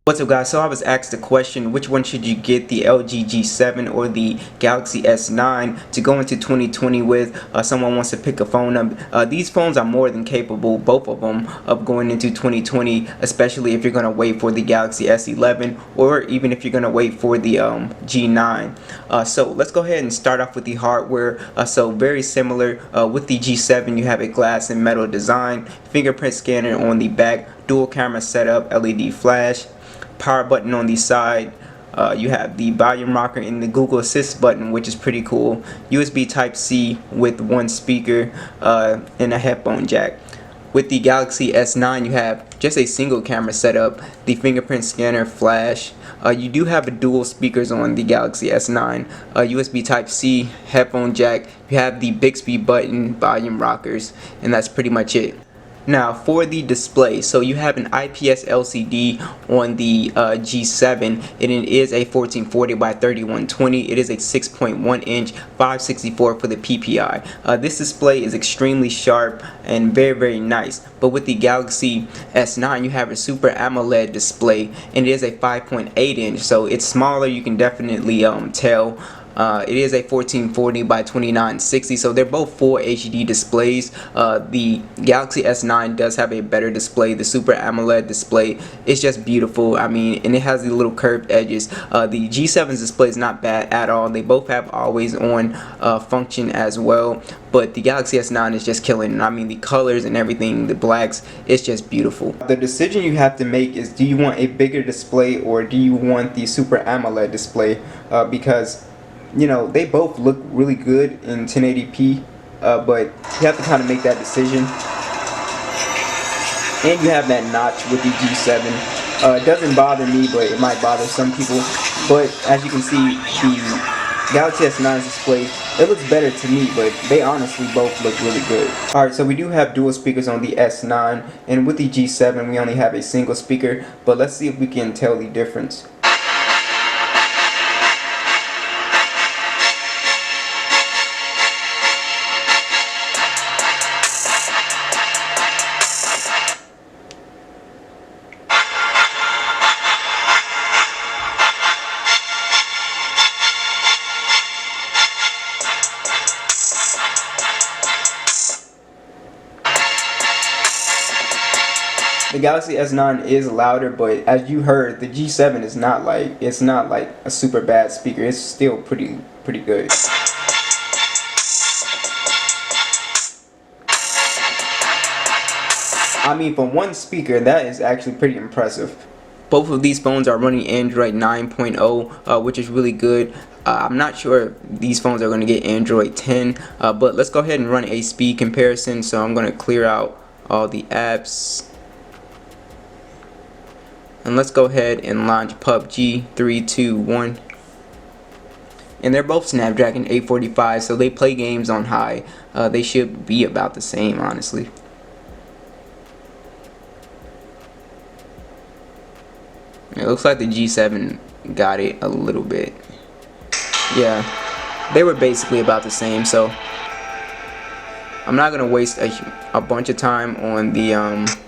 What's up guys, so I was asked the question, which one should you get, the LG G7 or the Galaxy S9 to go into 2020 with? Someone wants to pick a phone up. These phones are more than capable, both of them, of going into 2020, especially if you're going to wait for the Galaxy S11 or even if you're going to wait for the G9. So let's go ahead and start off with the hardware. So very similar. With the G7 you have a glass and metal design, fingerprint scanner on the back, dual camera setup, LED flash, power button on the side. You have the volume rocker and the Google Assist button, which is pretty cool. USB Type-C with one speaker and a headphone jack. With the Galaxy S9 you have just a single camera setup, the fingerprint scanner, flash. You do have a dual speakers on the Galaxy S9, USB Type-C, headphone jack. You have the Bixby button, volume rockers, and that's pretty much it. Now for the display, so you have an IPS LCD on the G7 and it is a 1440 by 3120. It is a 6.1 inch 564 for the PPI. This display is extremely sharp and very nice. But with the Galaxy S9 you have a Super AMOLED display and it is a 5.8 inch, so it's smaller. You can definitely tell. It is a 1440 by 2960, so they're both full HD displays. The Galaxy S9 does have a better display. The Super AMOLED display is just beautiful. I mean, and it has the little curved edges. The G7's display is not bad at all. They both have always on function as well. But the Galaxy S9 is just killing. I mean, the colors and everything, the blacks, it's just beautiful. The decision you have to make is, do you want a bigger display or do you want the Super AMOLED display? Because you know, they both look really good in 1080p, but you have to kind of make that decision. And you have that notch with the G7. It doesn't bother me, but it might bother some people. But as you can see, the Galaxy S9's display, it looks better to me, but they honestly both look really good. Alright, so we do have dual speakers on the S9, and with the G7 we only have a single speaker, but let's see if we can tell the difference. The Galaxy S9 is louder, but as you heard, the G7 is not like, it's not like a super bad speaker. It's still pretty good. I mean, for one speaker, that is actually pretty impressive. Both of these phones are running Android 9.0, which is really good. I'm not sure if these phones are going to get Android 10, but let's go ahead and run a speed comparison. So I'm going to clear out all the apps. And let's go ahead and launch PUBG. 3, 2, 1. And they're both Snapdragon 845, so they play games on high. They should be about the same, honestly. It looks like the G7 got it a little bit. Yeah, they were basically about the same, so I'm not gonna waste a bunch of time on the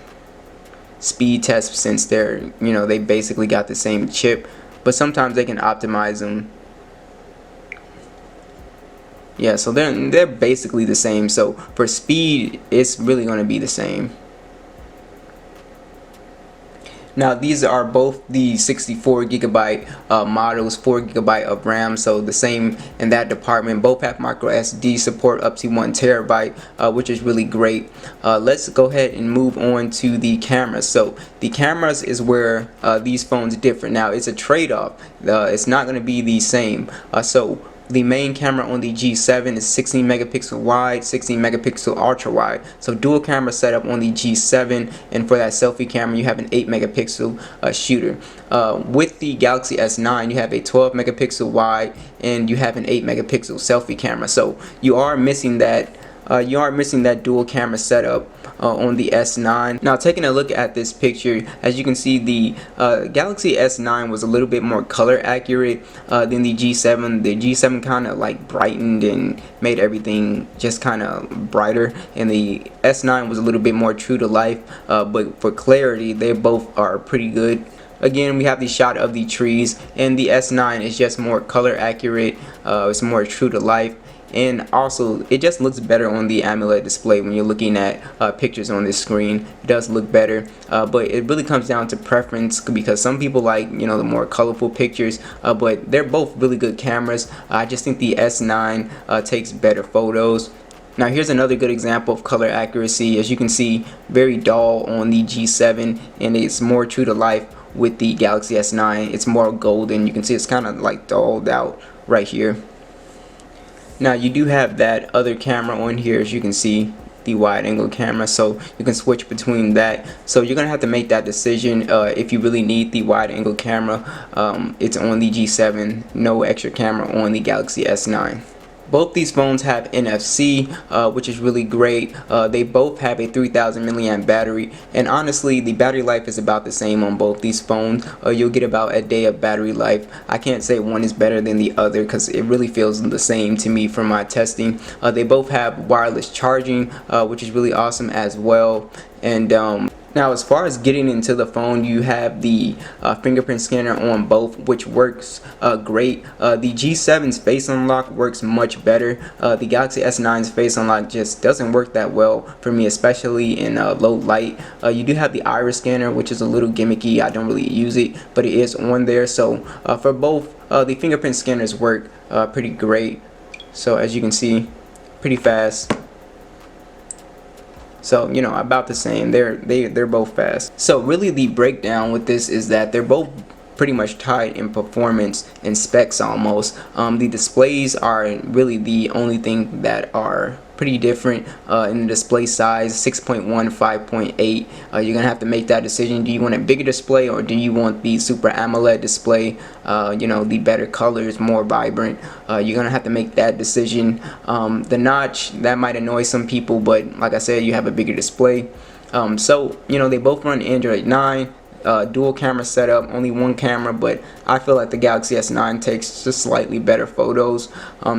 speed test, since they're, you know, they basically got the same chip, but sometimes they can optimize them. Yeah, so they're basically the same. So for speed, it's really going to be the same. Now these are both the 64 gigabyte models, 4 gigabyte of RAM, so the same in that department. Both have micro SD support up to 1 terabyte, which is really great. Let's go ahead and move on to the cameras. So the cameras is where these phones differ. Now it's a trade-off. It's not going to be the same. So the main camera on the G7 is 16 megapixel wide, 16 megapixel ultra wide. So dual camera setup on the G7, and for that selfie camera you have an 8 megapixel shooter. With the Galaxy S9 you have a 12 megapixel wide and you have an 8 megapixel selfie camera. So you are missing that dual camera setup on the S9. Now taking a look at this picture, as you can see, the Galaxy S9 was a little bit more color accurate than the G7. The G7 kind of like brightened and made everything just kind of brighter, and the S9 was a little bit more true to life, but for clarity they both are pretty good. Again, we have the shot of the trees, and the S9 is just more color accurate. It's more true to life, and also it just looks better on the AMOLED display when you're looking at pictures on this screen. It does look better, but it really comes down to preference, because some people like, you know, the more colorful pictures, but they're both really good cameras. I just think the S9 takes better photos. Now here's another good example of color accuracy. As you can see, very dull on the G7, and it's more true to life with the Galaxy S9. It's more golden. You can see it's kind of like dulled out right here. Now you do have that other camera on here, as you can see, the wide angle camera, so you can switch between that. So you're gonna have to make that decision if you really need the wide angle camera. It's on the G7, no extra camera on the Galaxy S9. Both these phones have NFC, which is really great. They both have a 3000 milliamp battery, and honestly the battery life is about the same on both these phones. You'll get about a day of battery life. I can't say one is better than the other because it really feels the same to me from my testing. They both have wireless charging, which is really awesome as well. And now as far as getting into the phone, you have the fingerprint scanner on both, which works great. The G7's face unlock works much better. The Galaxy S9's face unlock just doesn't work that well for me, especially in low light. You do have the iris scanner, which is a little gimmicky. I don't really use it, but it is on there. So for both, the fingerprint scanners work pretty great. So as you can see, pretty fast. So, you know, about the same. They're both fast. So really the breakdown with this is that they're both pretty much tied in performance and specs almost. The displays are really the only thing that are pretty different in the display size, 6.1, 5.8. You're gonna have to make that decision. Do you want a bigger display, or do you want the Super AMOLED display, you know, the better colors, more vibrant? You're gonna have to make that decision. The notch, that might annoy some people, but like I said, you have a bigger display. So, you know, they both run Android 9. Dual camera setup, only one camera, but I feel like the Galaxy S9 takes just slightly better photos.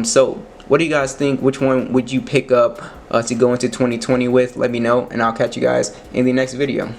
So what do you guys think? Which one would you pick up to go into 2020 with? Let me know, and I'll catch you guys in the next video.